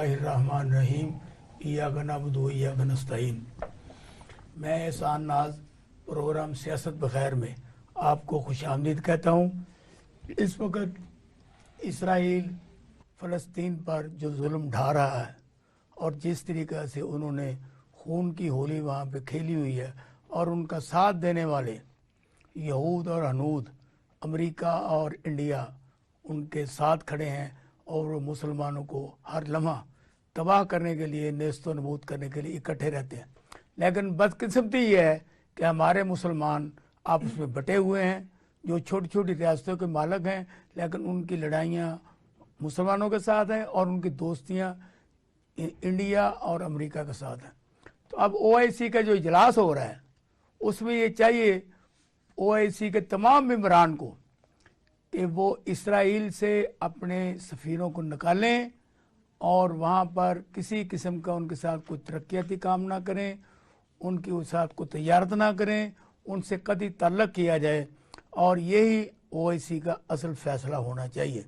बिस्मिल्लाहिर्रहमानिर्रहीम इय्याका नअबुदु व इय्याका नस्तईन। मैं एहसान नाज प्रोग्राम सियासत बखैर में आपको खुशामदीद कहता हूँ। इस वक्त इसराइल फ़लस्तीन पर जो जुल्म ढा रहा है और जिस तरीक़े से उन्होंने खून की होली वहाँ पे खेली हुई है और उनका साथ देने वाले यहूद और हनूद अमेरिका और इंडिया उनके साथ खड़े हैं और वो मुसलमानों को हर लम्हा तबाह करने के लिए नेस्तो नबूद करने के लिए इकट्ठे रहते हैं। लेकिन बदकिस्मती ये है कि हमारे मुसलमान आपस में बटे हुए हैं, जो छोटी छोटी रियासतों के मालिक हैं, लेकिन उनकी लड़ाइयाँ मुसलमानों के साथ हैं और उनकी दोस्तियाँ इंडिया और अमेरिका के साथ हैं। तो अब OIC का जो इजलास हो रहा है उसमें ये चाहिए OIC के तमाम मेंबरान को कि वो इसराइल से अपने सफ़ीरों को निकालें और वहाँ पर किसी किस्म का उनके साथ कोई तरक्याती काम ना करें, उनके साथ कोई तजारत ना करें, उनसे कभी तल्लक किया जाए और यही OIC का असल फ़ैसला होना चाहिए।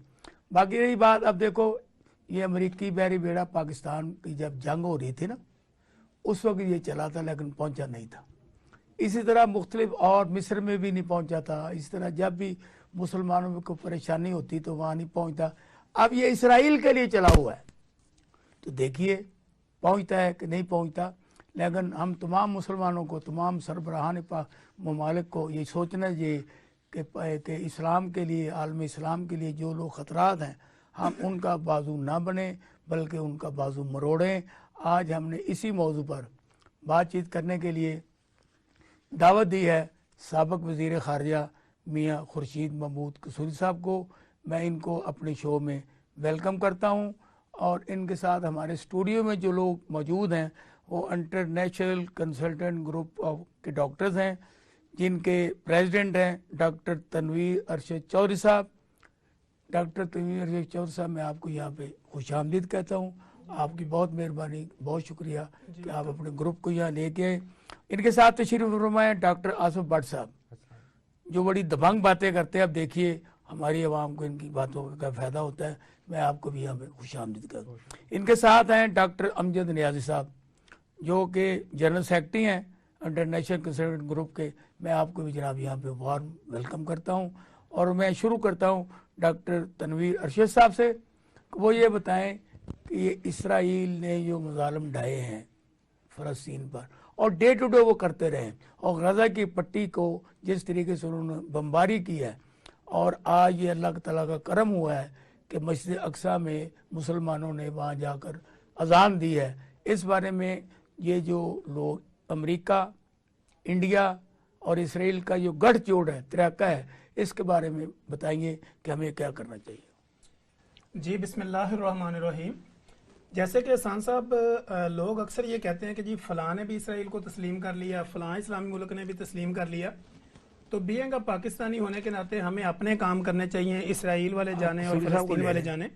बाकी रही बात, अब देखो ये अमेरिकी बहरी बेड़ा पाकिस्तान की जब जंग हो रही थी ना, उस वक्त ये चला था लेकिन पहुँचा नहीं था। इसी तरह मुख्तलिफ और मिस्र में भी नहीं पहुँचा था। इस तरह जब भी मुसलमानों में कोई परेशानी होती तो वहाँ नहीं पहुँचता। अब ये इसराइल के लिए चला हुआ है तो देखिए पहुँचता है कि नहीं पहुँचता। लेकिन हम तमाम मुसलमानों को, तमाम सरबराहान ममालिक को ये सोचना चाहिए कि इस्लाम के लिए, आलम इस्लाम के लिए जो लोग ख़तरात हैं हम उनका बाजू ना बने बल्कि उनका बाजू मरोड़ें। आज हमने इसी मौजू पर बातचीत करने के लिए दावत दी है साबिक़ वज़ीर ख़ारिजा मियाँ खुर्शीद महमूद कसूरी साहब को। मैं इनको अपने शो में वेलकम करता हूं और इनके साथ हमारे स्टूडियो में जो लोग मौजूद हैं वो इंटरनेशनल कंसल्टेंट ग्रुप ऑफ के डॉक्टर्स हैं, जिनके प्रेसिडेंट हैं डॉक्टर तनवीर अरशद चौधरी साहब। डॉक्टर तनवीर अरशद चौधरी साहब, मैं आपको यहाँ पे खुशामदीद कहता हूँ। आपकी बहुत मेहरबानी, बहुत शुक्रिया कि आप अपने ग्रुप को यहाँ लेके आए। इनके साथ तशरीफ़ फरमाए डॉक्टर आसिफ भट्ट साहब, जो बड़ी दबंग बातें करते हैं। अब देखिए हमारी आवाम को इनकी बातों का फ़ायदा होता है। मैं आपको भी यहाँ पे खुशामदीद करता। इनके साथ हैं डॉक्टर अमजद नियाज़ी साहब, जो कि जनरल सेक्रेटरी हैं इंटरनेशनल कंसल्टेंट ग्रुप के। मैं आपको भी जनाब यहाँ पे वार्म वेलकम करता हूँ और मैं शुरू करता हूँ डॉक्टर तनवीर अरशद साहब से। वो ये बताएं कि ये इसराइल ने जो मज़ालिम ढाए हैं फ़लस्तीन पर और डे टू डे वो करते रहे और गज़ा की पट्टी को जिस तरीके से उन्होंने बमबारी की है, और आज ये अल्लाह ताला का करम हुआ है कि मस्जिद अक्सा में मुसलमानों ने वहाँ जाकर अजान दी है। इस बारे में ये जो लोग अमेरिका, इंडिया और इसराइल का जो गठजोड़ है, तरीक़ा है, इसके बारे में बताइए कि हमें क्या करना चाहिए। जी बिस्मिल्लाहिर्रहमानिर्रहीम। जैसे कि एहसान साहब, लोग अक्सर ये कहते हैं कि जी फ़लाँ ने भी इसराइल को तस्लीम कर लिया, फ़लाँ इस्लामी मुल्क ने भी तस्लीम कर लिया, तो बीइंग अ पाकिस्तानी होने के नाते हमें अपने काम करने चाहिए, इसराइल वाले जाने और फ़लस्तीन वाले जाने।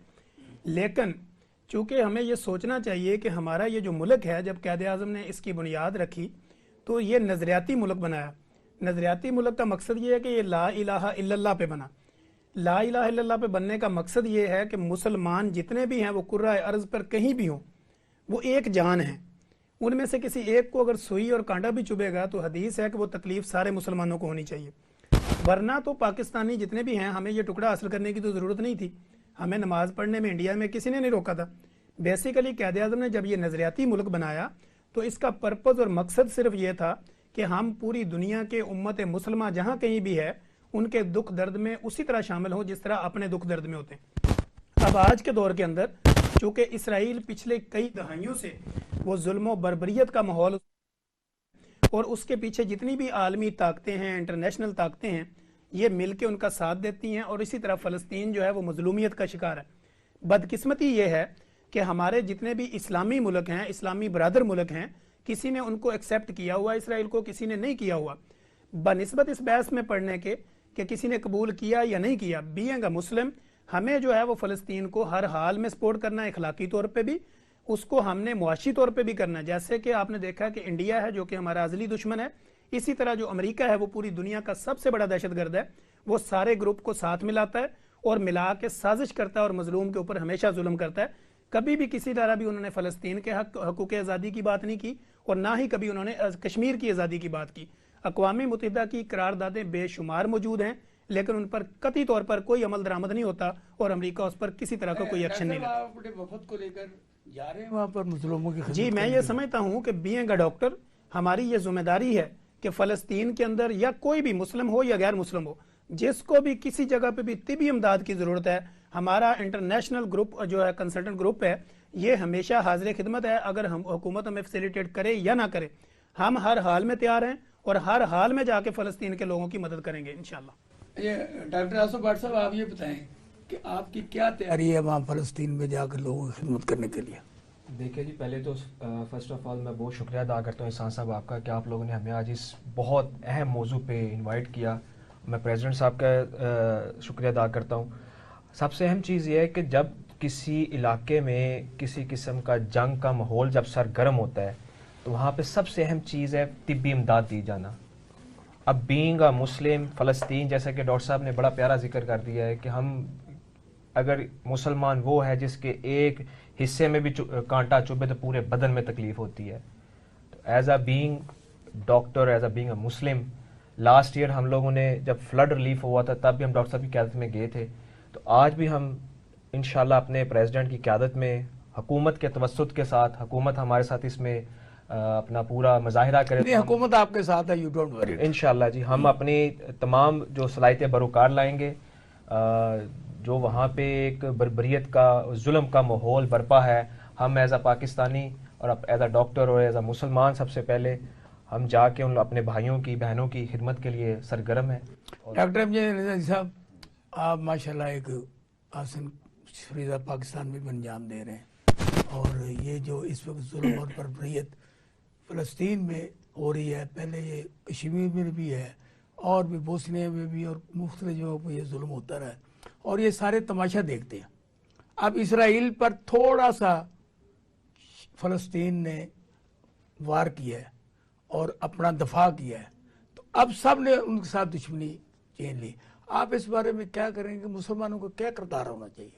लेकिन चूँकि हमें ये सोचना चाहिए कि हमारा ये जो मुल्क है, जब क़ायद आज़म ने इसकी बुनियाद रखी तो ये नज़रियाती मुल्क बनाया। नज़रियाती मुल्क का मकसद ये है कि ये ला इलाहा इल्लल्लाह पे बना। ला इलाहा इल्लल्लाह पे बनने का मकसद ये है कि मुसलमान जितने भी हैं वो कुर्रा अर्ज़ पर कहीं भी हों, वो एक जान है। उनमें से किसी एक को अगर सुई और कांटा भी चुभेगा तो हदीस है कि वो तकलीफ़ सारे मुसलमानों को होनी चाहिए। वरना तो पाकिस्तानी जितने भी हैं, हमें ये टुकड़ा हासिल करने की तो ज़रूरत नहीं थी। हमें नमाज़ पढ़ने में इंडिया में किसी ने नहीं रोका था। बेसिकली क़ायद आज़म ने जब ये नज़रियाती मुल्क बनाया तो इसका पर्पज़ और मकसद सिर्फ ये था कि हम पूरी दुनिया के उम्मत मुसलमा जहाँ कहीं भी है उनके दुख दर्द में उसी तरह शामिल हों जिस तरह अपने दुख दर्द में होते हैं। अब आज के दौर के अंदर चूँकि इसराइल पिछले कई दहाइयों से वो जुल्म और बर्बरियत का माहौल और उसके पीछे जितनी भी आलमी ताकतें हैं, इंटरनेशनल ताकतें हैं, ये मिल के उनका साथ देती हैं और इसी तरह फ़लस्तीन जो है वो मजलूमियत का शिकार है। बदकिस्मती ये है कि हमारे जितने भी इस्लामी मुल्क हैं, इस्लामी बरादर मुल्क हैं, किसी ने उनको एक्सेप्ट किया हुआ इसराइल को, किसी ने नहीं किया हुआ। बनिस्बत इस बहस में पढ़ने के कि किसी ने कबूल किया या नहीं किया, बीइंग अ मुस्लिम हमें जो है वो फ़लस्तीन को हर हाल में सपोर्ट करना है, इखलाकी तौर पे भी, उसको हमने मुआशी तौर पे भी करना है। जैसे कि आपने देखा कि इंडिया है जो कि हमारा अज़ली दुश्मन है, इसी तरह जो अमेरिका है वो पूरी दुनिया का सबसे बड़ा दहशतगर्द है। वो सारे ग्रुप को साथ मिलाता है और मिला के साजिश करता है और मजलूम के ऊपर हमेशा जुल्म करता है। कभी भी किसी तरह भी उन्होंने फ़लस्तीन के हकूक़ आज़ादी की बात नहीं की और ना ही कभी उन्होंने कश्मीर की आज़ादी की बात की। अक़वाम मुत्तहिदा की करारदादें बेशुमार मौजूद हैं, लेकिन उन पर कतई तौर पर कोई अमल दरामद नहीं होता और अमेरिका उस पर किसी तरह का कोई एक्शन नहीं लेता। अपने वफद को लेकर जा रहे हैं वहाँ पर मुसलमानों की जी, मैं ये समझता हूँ कि बीइंग अ डॉक्टर हमारी ये जिम्मेदारी है कि फ़लस्तीन के अंदर या कोई भी मुस्लिम हो या गैर मुस्लिम हो, जिसको भी किसी जगह पे भी तिबी इमदाद की ज़रूरत है, हमारा इंटरनेशनल ग्रुप जो है, कंसल्टेंट ग्रुप है, ये हमेशा हाजिर खिदमत है। अगर हम हुकूमत हमें फैसिलिटेट करे या ना करे, हम हर हाल में तैयार हैं और हर हाल में जाके फ़लस्तीन के लोगों की मदद करेंगे इंशाल्लाह। ये डॉक्टर आसफ भट्ट साहब, आप ये बताएं कि आपकी क्या तैयारी है वहाँ फ़लस्तीन में जाकर लोगों की खिदमत करने के लिए? देखिए जी, पहले तो फर्स्ट ऑफ ऑल मैं बहुत शुक्रिया अदा करता हूँ एहसान साहब आपका कि आप लोगों ने हमें आज इस बहुत अहम मौजू पे इनवाइट किया। मैं प्रेसिडेंट साहब का शुक्रिया अदा करता हूँ। सबसे अहम चीज़ ये है कि जब किसी इलाके में किसी किस्म का जंग का माहौल जब सरगर्म होता है तो वहाँ पे सबसे अहम चीज़ है तिब्बी इमदाद दी जाना। अब बीइंग अ मुस्लिम, फ़लस्तीन जैसा कि डॉक्टर साहब ने बड़ा प्यारा जिक्र कर दिया है कि हम अगर मुसलमान वो है जिसके एक हिस्से में भी कांटा चुभे तो पूरे बदन में तकलीफ होती है। तो as a being doctor, as a being a Muslim, last year हम लोगों ने जब फ्लड रिलीफ हुआ था तब भी हम डॉक्टर साहब की क़यादत में गए थे। तो आज भी हम इंशाल्लाह अपने प्रेसिडेंट की क़यादत में हुकूमत के तवस्सुत के साथ, हुकूमत हमारे साथ इसमें अपना पूरा मुजाहिरा करें। हुकूमत आपके साथ है, यू डोंट वरी। इंशाल्लाह जी, हम अपनी तमाम जो सलाहियतें बरूकार लाएंगे। जो वहाँ पे एक बर्बरियत का, जुल्म का माहौल बरपा है, हम एज अ पाकिस्तानी और एज अ डॉक्टर और एज अ मुसलमान सबसे पहले हम जाके उन अपने भाइयों की, बहनों की खिदमत के लिए सरगर्म है। डॉक्टर अमजद साहब, आप माशाल्लाह एक आसन फरीज़ा पाकिस्तान में भी अंजाम दे रहे हैं और ये जो इस वक्त जुल्म और बर्बरियत फ़लस्तीन में हो रही है, पहले ये कश्मीर में भी है और भी बोस्निया में भी और मुख्तलिफ जगहों पर ये जुल्म होता रहा है और ये सारे तमाशा देखते हैं। अब इसराइल पर थोड़ा सा फ़लस्तीन ने वार किया है और अपना दफा किया है, तो अब सब ने उनके साथ दुश्मनी छीन ली। आप इस बारे में क्या करेंगे? मुसलमानों को क्या किरदार होना चाहिए?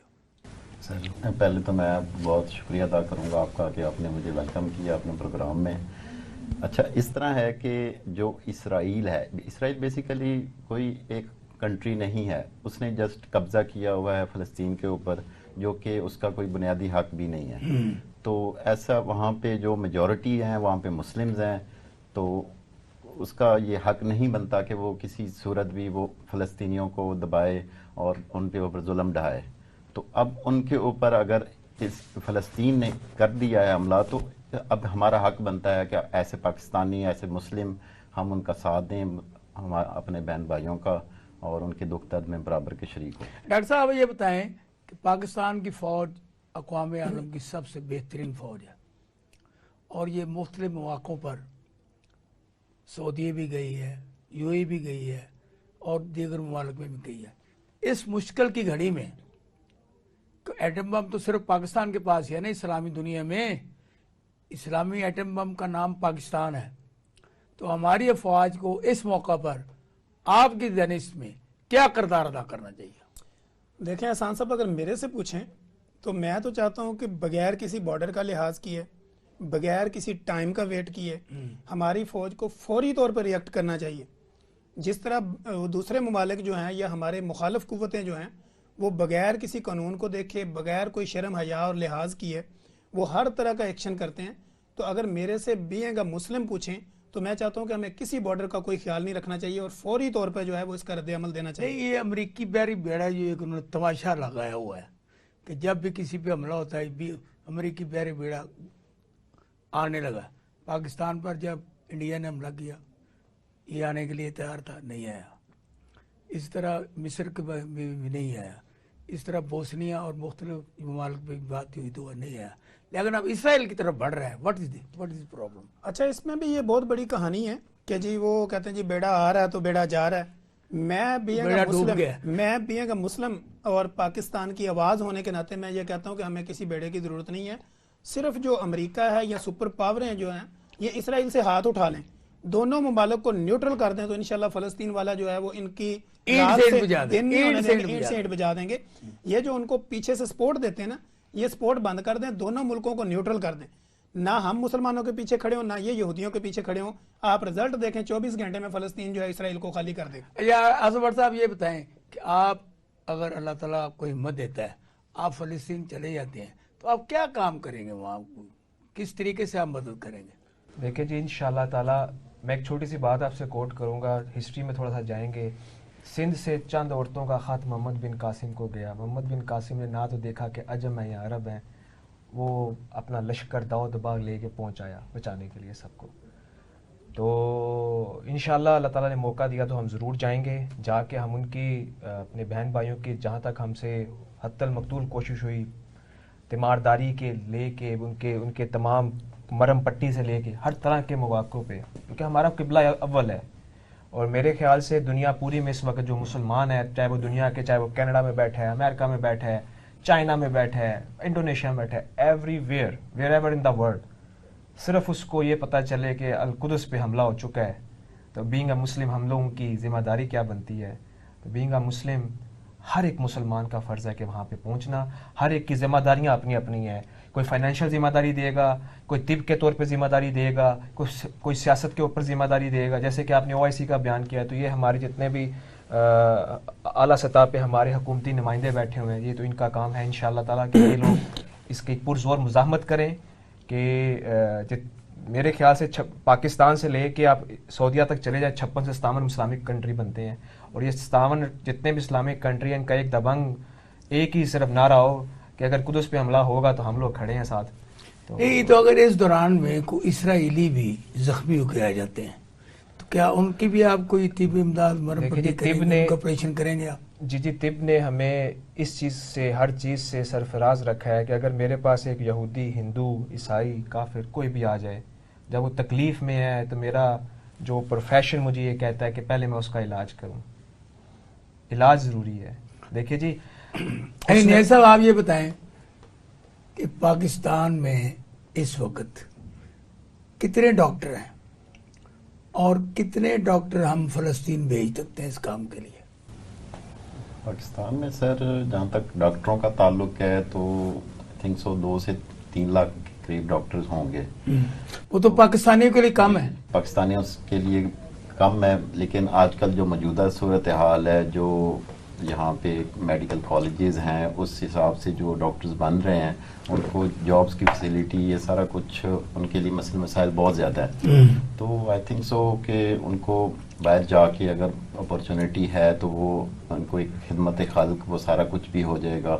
सर, पहले तो मैं बहुत शुक्रिया अदा करूंगा आपका कि आपने मुझे वेलकम किया अपने प्रोग्राम में। अच्छा, इस तरह है कि जो इसराइल है, इसराइल बेसिकली कोई एक कंट्री नहीं है, उसने जस्ट कब्जा किया हुआ है फ़लस्तीन के ऊपर, जो कि उसका कोई बुनियादी हक भी नहीं है। तो ऐसा वहाँ पे जो मेजॉरिटी हैं, वहाँ पे मुस्लिम्स हैं, तो उसका ये हक नहीं बनता कि वो किसी सूरत भी वो फ़लस्तीनियों को दबाए और उनके ऊपर जुल्म ढाए। तो अब उनके ऊपर अगर इस फ़लस्तीन ने कर दिया है हमला, तो अब हमारा हक बनता है कि ऐसे पाकिस्तानी, ऐसे मुस्लिम हम उनका साथ दें, हम अपने बहन भाइयों का और उनके दुख दर्द में बराबर के शरीक हो। डॉक्टर साहब ये बताएं कि पाकिस्तान की फ़ौज अक़वाम आलम की सबसे बेहतरीन फ़ौज है और ये मुख्तलिफ मौक़ों पर सऊदी भी गई है, यूएई भी गई है और दीगर ममालिक में भी गई है। इस मुश्किल की घड़ी में एटम बम तो सिर्फ पाकिस्तान के पास ही है ना, इस्लामी दुनिया में इस्लामी एटम बम का नाम पाकिस्तान है। तो हमारी अफवाज को इस मौका पर आपकी दानिश में क्या किरदार अदा करना चाहिए? देखें एहसान साहब, अगर मेरे से पूछें तो मैं तो चाहता हूं कि बगैर किसी बॉर्डर का लिहाज किए, बगैर किसी टाइम का वेट किए, हमारी फ़ौज को फौरी तौर पर रिएक्ट करना चाहिए। जिस तरह दूसरे ममालिक जो हैं या हमारे मुखालिफ कुव्वतें जो हैं, वो बगैर किसी कानून को देखे, बगैर कोई शर्म हया और लिहाज किए वो हर तरह का एक्शन करते हैं। तो अगर मेरे से बीइंग अ मुस्लिम पूछें तो मैं चाहता हूं कि हमें किसी बॉर्डर का कोई ख्याल नहीं रखना चाहिए और फौरी तौर पर जो है वो इसका रद्द-ए-अमल देना चाहिए। ये अमरीकी बहरी बेड़ा जो एक उन्होंने तमाशा लगाया हुआ है कि जब भी किसी पे हमला होता है भी अमरीकी बहरी बेड़ा आने लगा। पाकिस्तान पर जब इंडिया ने हमला किया, ये आने के लिए तैयार था, नहीं आया। इस तरह मिस्र के में भी नहीं आया। इस तरह बोस्निया और मुख्तलिफ ममालिक में भी बात हुई तो नहीं आया, लेकिन अब इसराइल की तरफ बढ़ रहा है। What is problem? अच्छा, इसमें भी ये बहुत बड़ी कहानी है कि जी वो कहते हैं जी बेड़ा आ रहा है तो बेड़ा जा रहा है। मैं बीइंग अ मुस्लिम और पाकिस्तान की आवाज़ होने के नाते मैं ये कहता हूँ कि हमें किसी बेड़े की ज़रूरत नहीं है। सिर्फ जो अमेरिका है या सुपर पावरें जो हैं ये इसराइल से हाथ उठा लें, दोनों ममालिक को न्यूट्रल कर दें, तो इंशाल्लाह फ़लस्तीन वाला जो है वो इनकी ईंट सेंट बजा देंगे। ये जो उनको पीछे से सपोर्ट देते हैं ना, ये सपोर्ट बंद कर दें, दोनों मुल्कों को न्यूट्रल कर दें, ना हम मुसलमानों के पीछे खड़े हों ना ये यहूदियों के पीछे खड़े हों। आप रिजल्ट देखें, 24 घंटे में फ़लस्तीन जो है इसराइल को खाली कर देगा। या असवर साहब ये बताएं कि आप अगर अल्लाह ताला आपको हिम्मत देता है, आप फ़लस्तीन चले जाते हैं, तो आप क्या काम करेंगे वहाँ, किस तरीके से आप मदद करेंगे? देखिए जी, इंशाल्लाह ताला मैं एक छोटी सी बात आपसे कोट करूँगा, हिस्ट्री में थोड़ा सा जाएंगे। सिंध से चंद औरतों का ख़त मोहम्मद बिन कासिम को गया। मोहम्मद बिन कासिम ने ना तो देखा कि अजम है या अरब हैं, वो अपना लश्कर दाव दबाग लेके पहुँच आया बचाने के लिए सबको। तो इंशाल्लाह अल्लाह ताला ने मौका दिया तो हम ज़रूर जाएंगे, जाके हम उनकी अपने बहन भाइयों की जहाँ तक हमसे हत्तल मकतूल कोशिश हुई, तीमारदारी के लेके उनके तमाम मरम पट्टी से लेके हर तरह के मौक़ों पे, क्योंकि हमारा किबला अव्वल है। और मेरे ख्याल से दुनिया पूरी में इस वक्त जो मुसलमान है, चाहे वो दुनिया के, चाहे वो कनाडा में बैठा है, अमेरिका में बैठा है, चाइना में बैठा है, इंडोनेशिया में बैठा है, everywhere wherever in the world, सिर्फ उसको ये पता चले कि अल-कुद्स पे हमला हो चुका है, तो बीइंग अ मुस्लिम हम लोगों की ज़िम्मेदारी क्या बनती है। तो बीइंग अ मुस्लिम हर एक मुसलमान का फ़र्ज़ है कि वहाँ पे पहुँचना। हर एक की ज़िम्मेदारियाँ अपनी अपनी हैं। कोई फाइनेंशियल ज़िम्मेदारी देगा, कोई तिब के तौर पे ज़िम्मेदारी देगा, कोई सियासत के ऊपर ज़िम्मेदारी देगा। जैसे कि आपने OIC का बयान किया, तो ये हमारे जितने भी आला सतह पे हमारे हुकूमती नुमाइंदे बैठे हुए हैं, ये तो इनका काम है इंशाअल्लाह ताला कि ये लोग इसकी पुरज़ोर मुज़ाहमत करें कि मेरे ख्याल से पाकिस्तान से लेके आप सऊदीया तक चले जाए, 56 से 57 इस्लामिक कंट्री बनते हैं, और ये 57 जितने भी इस्लामिक कंट्री हैं इनका एक दबंग एक ही सिर्फ नारा हो कि अगर कुदस पे हमला होगा तो हम लोग खड़े हैं साथ। तो अगर इस दौरान में कोई इसराइली भी जख्मी होकर आ जाते हैं, तो क्या उनकी भी आप कोई तिब इमदाद मरम पट्टी करेंगे, उनका ऑपरेशन करेंगे आप? जी, तिब ने हमें इस चीज़ से, हर चीज़ से सरफराज रखा है कि अगर मेरे पास एक यहूदी, हिंदू, ईसाई, काफिर कोई भी आ जाए, जब वो तकलीफ़ में है, तो मेरा जो प्रोफेशन मुझे ये कहता है कि पहले मैं उसका इलाज करूं। इलाज ज़रूरी है। देखिए जी, नहीं साहब, आप ये बताएं कि पाकिस्तान में इस वक्त कितने डॉक्टर हैं और कितने डॉक्टर हम फ़लस्तीन भेज सकते हैं इस काम के लिए? पाकिस्तान में सर जहाँ तक डॉक्टरों का ताल्लुक है तो आई थिंक सो 2 से 3 लाख के करीब डॉक्टर्स होंगे। वो तो पाकिस्तानियों के लिए कम है। पाकिस्तानियों के लिए कम है, लेकिन आजकल जो मौजूदा सूरत हाल है, जो यहाँ पे मेडिकल कॉलेजेस हैं, उस हिसाब से जो डॉक्टर्स बन रहे हैं, उनको जॉब्स की फैसिलिटी, ये सारा कुछ उनके लिए मसले मसाइल बहुत ज़्यादा है। तो आई थिंक सो कि उनको बाहर जाके अगर अपॉर्चुनिटी है तो वो उनको एक खिदमत खाल्क वो सारा कुछ भी हो जाएगा।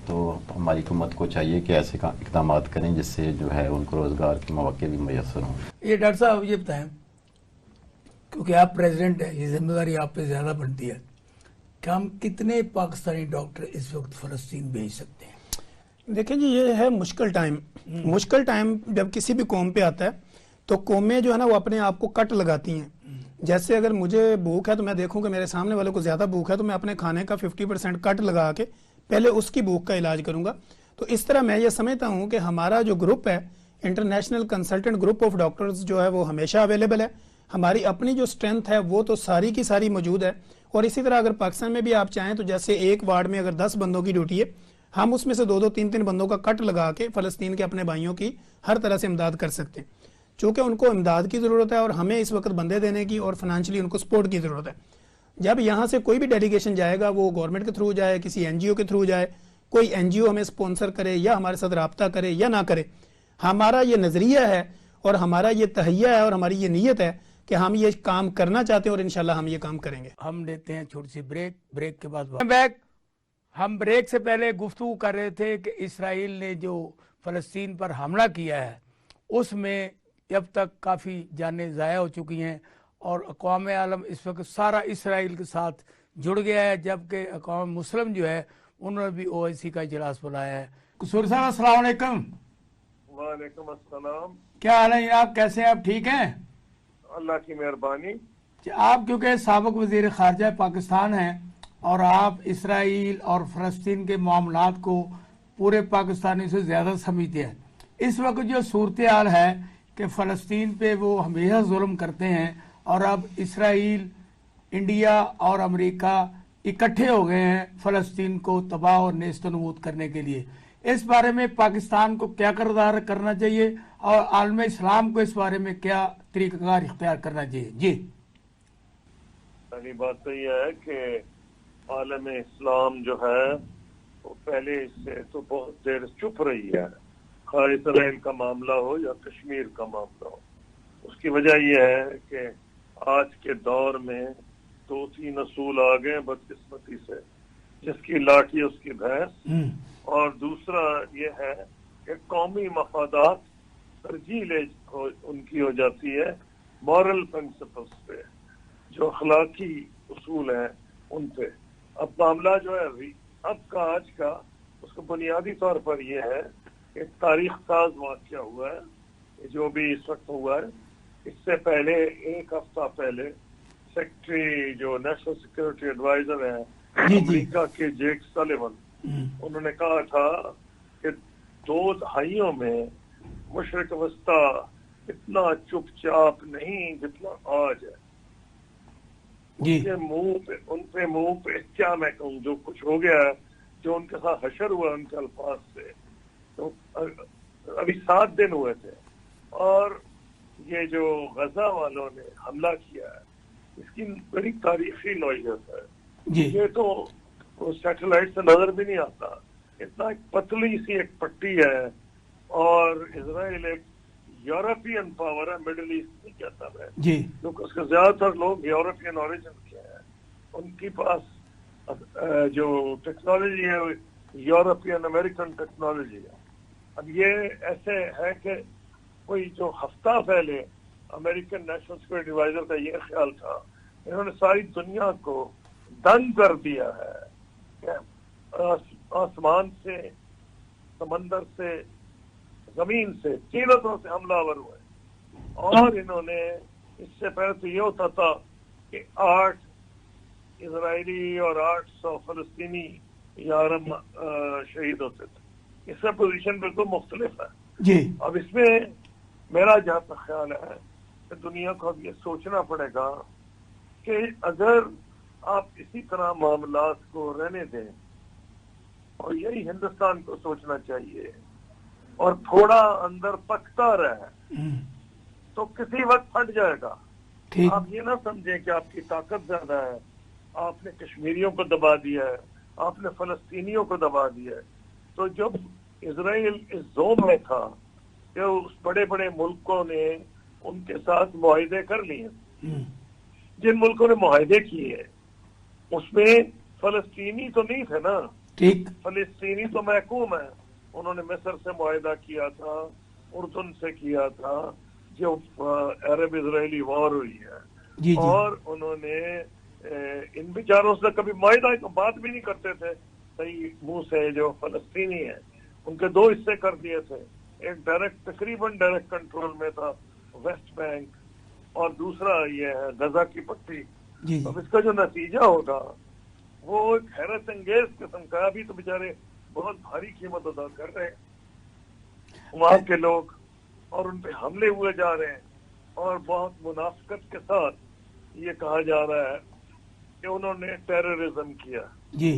तो हमारी हुकूमत को चाहिए कि ऐसे इक़दाम करें जिससे जो है उनको रोज़गार के मौके भी मैसर हों। ये डॉक्टर साहब ये बताएं, क्योंकि आप प्रेसिडेंट हैं, ये जिम्मेदारी आप पे ज़्यादा बनती है, कि हम कितने पाकिस्तानी डॉक्टर इस वक्त फ़लस्तीन भेज सकते हैं? देखिए जी, ये है मुश्किल टाइम। मुश्किल टाइम जब किसी भी कौम पे आता है तो कौमें जो है ना वो अपने आप को कट लगाती हैं। जैसे अगर मुझे भूख है तो मैं देखूं कि मेरे सामने वाले को ज़्यादा भूख है, तो मैं अपने खाने का 50% कट लगा के पहले उसकी भूख का इलाज करूंगा। तो इस तरह मैं ये समझता हूँ कि हमारा जो ग्रुप है, international consultant group of doctors जो है वो हमेशा अवेलेबल है। हमारी अपनी जो स्ट्रेंथ है वो तो सारी की सारी मौजूद है। और इसी तरह अगर पाकिस्तान में भी आप चाहें तो जैसे एक वार्ड में अगर 10 बंदों की ड्यूटी है, हम उसमें से 2-2, 3-3 बंदों का कट लगा के फ़लस्तीन के अपने भाइयों की हर तरह से इमदाद कर सकते हैं। चूँकि उनको इमदाद की ज़रूरत है और हमें इस वक्त बंदे देने की और फाइनेंशियली उनको सपोर्ट की ज़रूरत है। जब यहाँ से कोई भी डेलीगेशन जाएगा, वो गवर्नमेंट के थ्रू जाए, किसी NGO के थ्रू जाए, कोई NGO हमें स्पॉन्सर करे या हमारे साथ रब्ता करे या ना करे, हमारा ये नज़रिया है और हमारा ये तहैया है और हमारी ये नीयत है कि हम ये काम करना चाहते हैं और इंशाल्लाह हम ये काम करेंगे। हम लेते हैं छोटी सी ब्रेक के बाद बैक। हम ब्रेक से पहले गुफ्तगू कर रहे थे कि इसराइल ने जो फ़लस्तीन पर हमला किया है उसमें अब तक काफ़ी जानें ज़ाया हो चुकी हैं और अक़वाम आलम इस वक्त सारा इसराइल के साथ जुड़ गया है, जबकि अक़वाम मुस्लिम जो है उन्होंने भी OIC का इजलास बुलाया है। कसूर साहब अस्सलाम वालेकुम। वालेकुम अस्सलाम। क्या हाल है जनाब, कैसे हैं आप? ठीक हैं, अल्लाह की मेहरबानी। आप क्योंकि साबिक़ वज़ीर ख़ारजा पाकिस्तान हैं और आप इसराइल और फ़लस्तीन के मामलात को पूरे पाकिस्तानी से ज़्यादा समझते हैं। इस वक्त जो सूरत हाल है कि फ़लस्तीन पे वो हमेशा जुल्म करते हैं और अब इसराइल, इंडिया और अमेरिका इकट्ठे हो गए हैं फ़लस्तीन को तबाह और नेस्तनाबूद करने के लिए। इस बारे में पाकिस्तान को क्या किरदार करना चाहिए और आलम इस्लाम को इस बारे में क्या तरीक़ाकार इख्तियार करना चाहिए? जी। पहली बात तो यह है कि आलम इस्लाम जो है वो पहले इससे तो बहुत देर चुप रही है, खाली इसराइल का मामला हो या कश्मीर का मामला हो। उसकी वजह यह है कि आज के दौर में 2-3 असूल आ गए बदकिस्मती से, जिसकी लाठी उसकी भैंस, और दूसरा ये है कि कौमी मफादात तरजीह उनकी हो जाती है मॉरल प्रिंसिपल्स पे, जो अखलाकी उसूल हैं उन पे। अब मामला जो है अभी अब का आज का उसको बुनियादी तौर पर यह है कि तारीख साज वाक़या हुआ है, जो भी इस वक्त हुआ है। इससे पहले 1 हफ्ता पहले सेक्रेटरी जो नेशनल सिक्योरिटी एडवाइजर है अमेरिका के जेक सलिवन, उन्होंने कहा था कि 2 दहाइयों में मशरिक वस्ता इतना चुपचाप नहीं जितना आज है। उनके मुंह पे क्या मैं कहूँ, जो कुछ हो गया है, जो उनके साथ हशर हुआ उनके अल्फाज से, तो अभी 7 दिन हुए थे और ये जो गजा वालों ने हमला किया है इसकी बड़ी तारीखी नौयत है। ये तो सैटेलाइट से नजर भी नहीं आता, इतना एक पतली सी एक पट्टी है और इजराइल एक यूरोपियन पावर है, मिडिल ईस्ट नहीं कहता मैं जी, क्योंकि उसके ज्यादातर लोग यूरोपियन ओरिजिन के हैं। उनके पास जो टेक्नोलॉजी है यूरोपियन अमेरिकन टेक्नोलॉजी है। अब ये ऐसे है कि कोई जो हफ्ता पहले अमेरिकन नेशनल सिक्योरिटी एडवाइजर का ये ख्याल था, इन्होंने सारी दुनिया को दंग कर दिया है, आसमान से, समंदर से, जमीन से, तीनों तरह से हमलावर हुए। और इन्होंने इससे पहले तो ये होता था कि 8 इजरायली और 800 फलस्तीनी या अरब शहीद होते थे। इसका पोजीशन बिल्कुल मुख्तलिफ है जी। अब इसमें मेरा जहाँ तक ख्याल है कि दुनिया को अब ये सोचना पड़ेगा कि अगर आप इसी तरह मामलात को रहने दें, और यही हिंदुस्तान को सोचना चाहिए, और थोड़ा अंदर पकता रहे तो किसी वक्त फट जाएगा। आप ये ना समझें कि आपकी ताकत ज्यादा है, आपने कश्मीरियों को दबा दिया है, आपने फलस्तीनियों को दबा दिया है। तो जब इजराइल इस जोन में था कि उस बड़े बड़े मुल्कों ने उनके साथ मुआहदे कर लिए, जिन मुल्कों ने मुआहदे किए उसमें फलस्तीनी तो नहीं थे ना, ठीक, फलस्तीनी तो महकूम है। उन्होंने मिस्र से मुआहदा किया था, उर्दन से किया था, जो अरब इजरायली वॉर हुई है जी। और उन्होंने इन बेचारों से कभी मुआहदा तो बात भी नहीं करते थे सही मुंह से। जो फलस्तीनी है उनके 2 हिस्से कर दिए थे, एक डायरेक्ट, तकरीबन डायरेक्ट कंट्रोल में था वेस्ट बैंक, और दूसरा ये है गजा की पट्टी। अब इसका जो नतीजा होगा वो एक हैरत अंगेज किस्म का। अभी तो बेचारे बहुत भारी कीमत अदा कर रहे हैं वहां के लोग, और उन पे हमले हुए जा रहे हैं, और बहुत मुनाफिकत के साथ ये कहा जा रहा है कि उन्होंने टेररिज्म किया जी।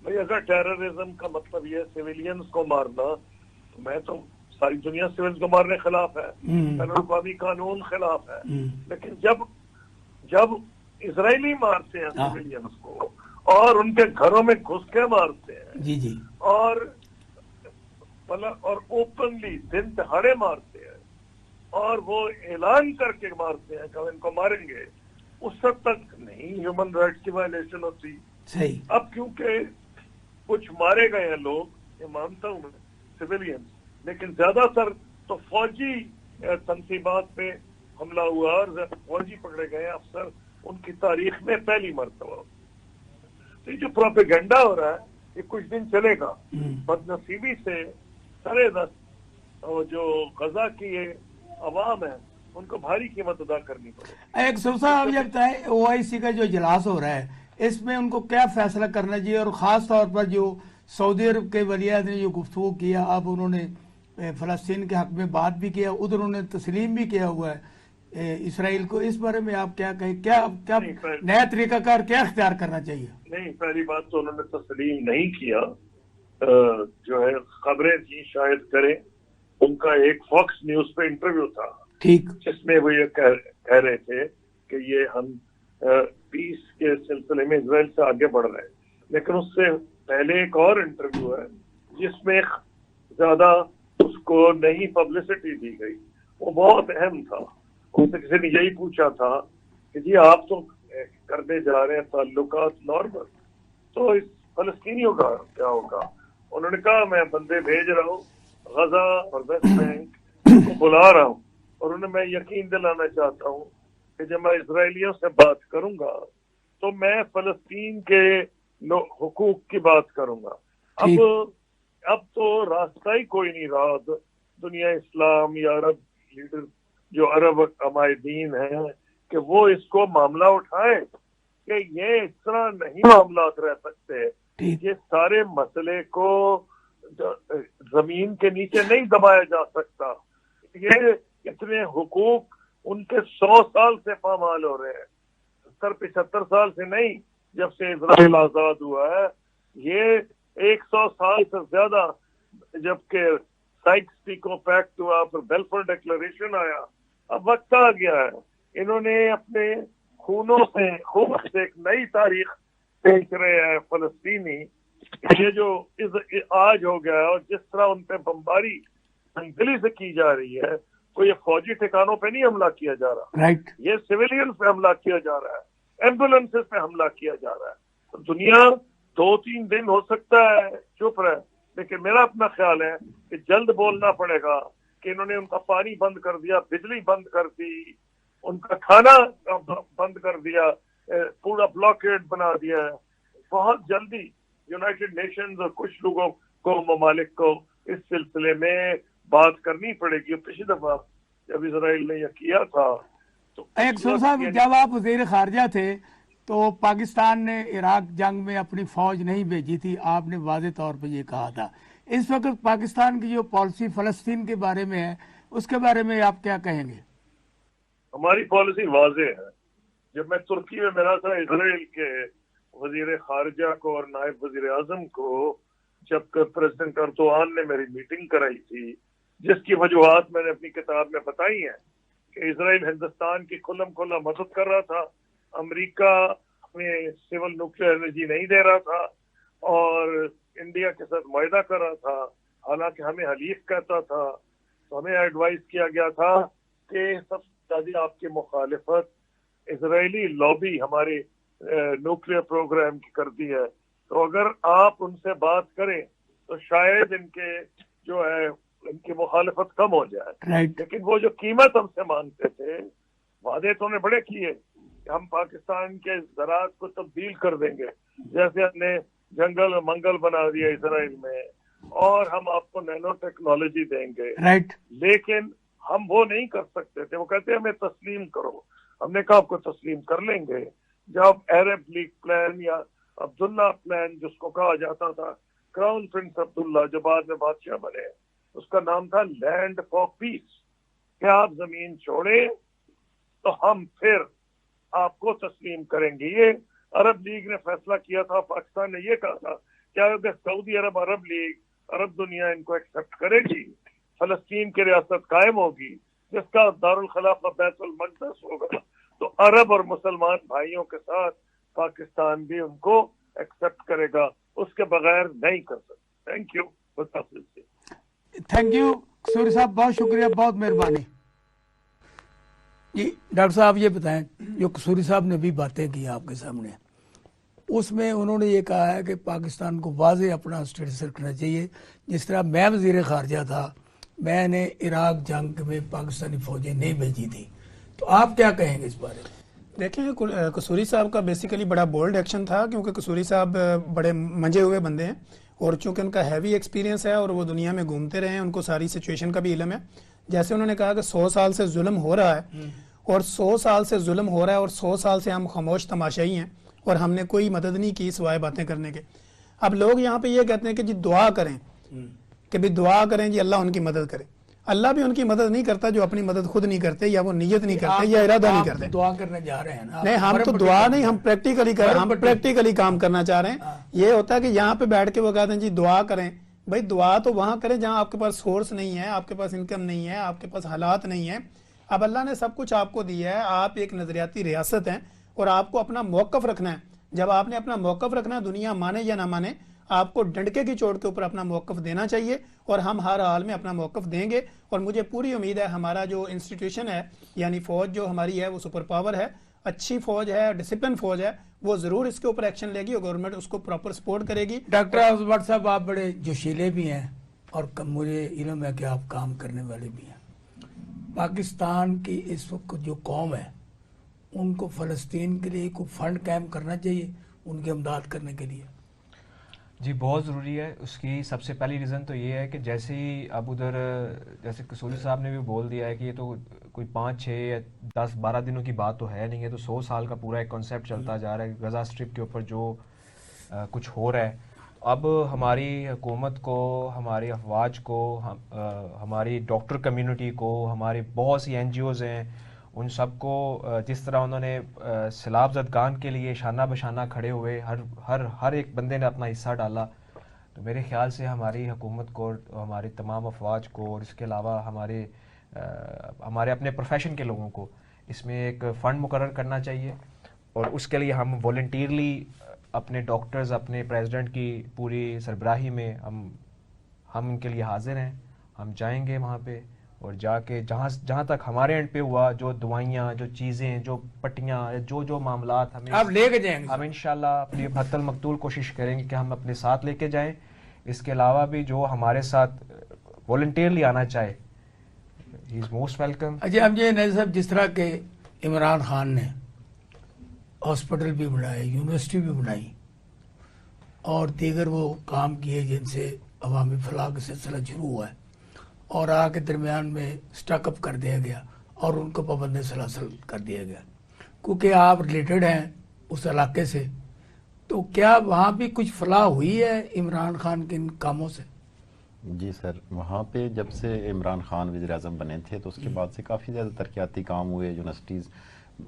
भाई अगर टेररिज्म का मतलब ये सिविलियंस को मारना, तो मैं तो सारी दुनिया सिविलियंस को मारने खिलाफ है, बैनुल-अक़वामी कानून खिलाफ है, लेकिन जब इजरायली मारते हैं सिविलियंस को और उनके घरों में घुस के मारते हैं जी जी, और ओपनली दिन दहाड़े मारते हैं, और वो ऐलान करके मारते हैं कि इनको मारेंगे, उस हद तक नहीं ह्यूमन राइट्स की वायलेशन होती सही। अब क्योंकि कुछ मारे गए हैं लोग, ये मानता हूं मैं, सिविलियंस, लेकिन ज्यादातर तो फौजी तनसीबात पे हमला हुआ और फौजी पकड़े गए अफसर उनकी तारीख में पहली मरतबा। तो ये जो प्रोपेगेंडा हो रहा है ये कुछ दिन चलेगा। बदनसीबी से सरेदस्त जो गजा की अवाम है उनको भारी कीमत अदा करनी पड़ेगी। एक साहब ये बताएं, OIC का जो इजलास हो रहा है इसमें उनको क्या फैसला करना चाहिए, और ख़ास तौर पर जो सऊदी अरब के वलियात ने जो गुफ्तगू किया, अब उन्होंने फ़लस्तीन के हक़ में बात भी किया, उधर उन्होंने तस्लीम भी किया हुआ है इसराइल को, इस बारे में आप क्या कहें, क्या नया तरीकाकार क्या इख्तियार करना चाहिए? नहीं, पहली बात तो उन्होंने तस्लीम नहीं किया, जो है खबरें थी शायद करें, उनका एक फॉक्स न्यूज पे इंटरव्यू था ठीक। जिसमें वो ये कह रहे थे कि ये हम पीस के सिलसिले में इजराइल से आगे बढ़ रहे हैं। लेकिन उससे पहले एक और इंटरव्यू है जिसमें ज्यादा उसको नई पब्लिसिटी दी गई, वो बहुत अहम था। उनसे किसी ने यही पूछा था कि जी आप तो करने जा रहे हैं ताल्लुकात नॉर्मल, तो इस फलस्तीनियों का क्या होगा? उन्होंने कहा मैं बंदे भेज रहा हूँ गजा और वेस्ट बैंक को बुला रहा हूँ, और उन्हें मैं यकीन दिलाना चाहता हूँ कि जब मैं इसराइलियों से बात करूंगा तो मैं फलस्तीन के हुकूक की बात करूंगा। अब तो रास्ता ही कोई नहीं रहा दुनिया इस्लाम या अरब लीडर जो अरब अमायदीन है कि वो इसको मामला उठाए कि ये इस तरह नहीं मामला रह सकते। ये सारे मसले को जमीन के नीचे नहीं दबाया जा सकता। ये इतने हुकूक उनके 100 साल से पामाल हो रहे हैं, 70-75 साल से नहीं, जब से इजराइल आजाद हुआ है। ये 100 साल से ज्यादा, जबकि साइक्स-पिको पैक्ट हुआ, फिर बेल्फोर डिक्लेरेशन आया, अब वक्त आ गया है। इन्होंने अपने खून से एक नई तारीख पेश रहे हैं फलस्तीनी। ये जो आज हो गया है और जिस तरह उन पे बमबारी दिल्ली से की जा रही है, कोई ये फौजी ठिकानों पे नहीं हमला किया जा रहा, ये सिविलियंस पे हमला किया जा रहा है, एम्बुलेंसेस पे हमला किया जा रहा है। तो दुनिया 2-3 दिन हो सकता है चुप रहे, लेकिन मेरा अपना ख्याल है कि जल्द बोलना पड़ेगा कि इन्होंने उनका पानी बंद कर दिया, बिजली बंद कर दी, उनका खाना बंद कर दिया, पूरा ब्लॉकेड बना दिया है। बहुत जल्दी यूनाइटेड नेशंस और कुछ लोगों को, ममालिक को इस सिलसिले में बात करनी पड़ेगी। पिछली दफा जब इजराइल ने यह किया था तो साहब, जब आप वज़ीर ख़ारिजा थे तो पाकिस्तान ने इराक जंग में अपनी फौज नहीं भेजी थी, आपने वाज़े तौर पर यह कहा था। इस वक्त पाकिस्तान की जो पॉलिसी फ़लस्तीन के बारे में है, उसके बारे में आप क्या कहेंगे? हमारी पॉलिसी वाज़े है। जब मैं तुर्की में मिला था इजराइल के वजीर खारजा को और नायब वजीर आजम को, जब प्रेसिडेंट अर्दोआन ने मेरी मीटिंग कराई थी, जिसकी वजूहात मैंने अपनी किताब में बताई हैं कि इजराइल हिंदुस्तान की खुल्लम खुल्ला मदद कर रहा था, अमेरिका में सिविल न्यूक्लियर एनर्जी नहीं दे रहा था और इंडिया के साथ मुआहदा कर रहा था, हालांकि हमें हलीफ कहता था। तो हमें एडवाइस किया गया था कि सबसे ज्यादा आपकी मुखालिफत इजरायली लॉबी हमारे न्यूक्लियर प्रोग्राम की करती है, तो अगर आप उनसे बात करें तो शायद इनके जो है इनकी मुखालिफत कम हो जाए। लेकिन वो जो कीमत हमसे मांगते थे, वादे तो उन्हें बड़े किए कि हम पाकिस्तान के ज़राअत को तब्दील कर देंगे, जैसे हमने जंगल मंगल बना दिया इसराइल में, और हम आपको नैनो टेक्नोलॉजी देंगे। लेकिन हम वो नहीं कर सकते थे। वो कहते हमें तस्लीम करो। हमने कहा आपको तस्लीम कर लेंगे। जब अरब लीग प्लान या अब्दुल्ला प्लान जिसको कहा जाता था, क्राउन प्रिंस अब्दुल्ला जो बाद में बादशाह बने, उसका नाम था लैंड फॉर पीस, कि आप जमीन छोड़े तो हम फिर आपको तस्लीम करेंगे। ये अरब लीग ने फैसला किया था। पाकिस्तान ने ये कहा था कि अगर सऊदी अरब, अरब लीग, अरब दुनिया इनको एक्सेप्ट करेगी, फलस्तीन की रियासत कायम होगी जिसका दारुल खिलाफा बैतुल मक़दस होगा, तो अरब और मुसलमान भाइयों के साथ पाकिस्तान भी उनको एक्सेप्ट करेगा, उसके बगैर नहीं कर सकता। Thank you. थैंक यू कसूरी साहब, बहुत शुक्रिया, बहुत मेहरबानी। जी डॉक्टर साहब, ये बताएं, जो कसूरी साहब ने भी बातें की आपके सामने, उसमें उन्होंने ये कहा है कि पाकिस्तान को वाज़े अपना स्टेटस रखना चाहिए। जिस तरह मैं वज़ीर ख़ारिजा था, मैंने इराक जंग में पाकिस्तानी फौजें नहीं भेजी थी, तो आप क्या कहेंगे इस बारे में? देखिए, कसूरी साहब का बेसिकली बड़ा बोल्ड एक्शन था, क्योंकि कसूरी साहब बड़े मंजे हुए बंदे हैं और चूंकि उनका हैवी एक्सपीरियंस है और वो दुनिया में घूमते रहे हैं, उनको सारी सिचुएशन का भी इल्म है। जैसे उन्होंने कहा कि 100 साल से जुल्म हो रहा है और 100 साल से जुल्म हो रहा है और 100 साल से हम खामोश तमाशाई हैं और हमने कोई मदद नहीं की सिवाय बातें करने के। अब लोग यहाँ पे ये कहते हैं कि जी दुआ करें, कि भी दुआ करें जी अल्लाह उनकी मदद करे। अल्लाह भी उनकी मदद नहीं करता जो अपनी मदद खुद नहीं करते, या वो नीयत नहीं करते, या इरादा नहीं करते। दुआ करने जा रहे हैं ना? नहीं, हम तो दुआ नहीं, हम प्रैक्टिकली कर, हम प्रैक्टिकली काम करना चाह रहे हैं। ये होता है कि यहाँ पे बैठ के वो कहते हैं जी दुआ करें, भाई दुआ तो वहां करें जहां आपके पास सोर्स नहीं है, आपके पास इनकम नहीं है, आपके पास हालात नहीं है। अब अल्लाह ने सब कुछ आपको दिया है, आप एक नजरियाती रियासत हैं और आपको अपना मौकफ रखना है। जब आपने अपना मौकफ रखना है, दुनिया माने या ना माने, आपको डंडके की चोट के ऊपर अपना मौकफ देना चाहिए और हम हर हाल में अपना मौकफ देंगे। और मुझे पूरी उम्मीद है हमारा जो इंस्टीट्यूशन है यानी फौज जो हमारी है वो सुपर पावर है, अच्छी फौज है, डिसिप्लिन फौज है, वो जरूर इसके ऊपर एक्शन लेगी और गवर्नमेंट उसको प्रॉपर सपोर्ट करेगी। डॉक्टर आफताब भट्ट साहब, आप बड़े जोशीले भी हैं और मुझे इल्म है कि आप काम करने वाले भी हैं। पाकिस्तान की इस वक्त जो कौम है उनको फ़लस्तीन के लिए कोई फंड कैम करना चाहिए उनकी इमदाद करने के लिए। जी बहुत ज़रूरी है। उसकी सबसे पहली रीज़न तो ये है कि जैसे ही अब उधर जैसे कसूरी साहब ने भी बोल दिया है कि ये तो कोई 5, 6 या 10, 12 दिनों की बात तो है नहीं है, तो 100 साल का पूरा एक कॉन्सेप्ट चलता जा रहा है। गज़ा स्ट्रिप के ऊपर जो कुछ हो रहा है, अब हमारी हुकूमत को, हमारी अफवाज को, हमारी डॉक्टर कम्युनिटी को, हमारी बहुत सी NGOs हैं, उन सबको जिस तरह उन्होंने सैलाब ज़दगान के लिए शाना बशाना खड़े हुए, हर एक बंदे ने अपना हिस्सा डाला, तो मेरे ख्याल से हमारी हुकूमत को, हमारी तमाम अफवाज को और इसके अलावा हमारे अपने प्रोफेशन के लोगों को इसमें एक फ़ंड मुकर्रर करना चाहिए। और उसके लिए हम वॉलंटियरली अपने डॉक्टर्स, अपने प्रेसिडेंट की पूरी सरबराही में हम उनके लिए हाजिर हैं। हम जाएंगे वहाँ पे और जाके जहाँ तक हमारे एंड पे हुआ, जो दवाइयाँ, जो चीज़ें, जो पट्टियाँ, जो मामलात हमें आप लेके जाएंगे, हम इंशाल्लाह अपनी हत्तल मकतूल कोशिश करेंगे कि हम अपने साथ लेके जाएं। इसके अलावा भी जो हमारे साथ वॉलंटियरली आना चाहे, ही इज़ मोस्ट वेलकम। अच्छा, अब ये नज़र साहब, जिस तरह के इमरान खान ने हॉस्पिटल भी बनाए, यूनिवर्सिटी भी बनाई और दीगर वो काम किए जिनसे अवामी फलाह का सिलसिला शुरू हुआ है, और आके दरमियान में स्टकअप कर दिया गया और उनको पाबंद सलासल कर दिया गया। क्योंकि आप रिलेटेड हैं उस इलाके से, तो क्या वहाँ भी कुछ फलाह हुई है इमरान खान के इन कामों से? जी सर, वहाँ पे जब से इमरान खान वज़ीर-ए-आज़म बने थे तो उसके बाद से काफ़ी ज़्यादा तरक्याती काम हुए, यूनिवर्सिटीज़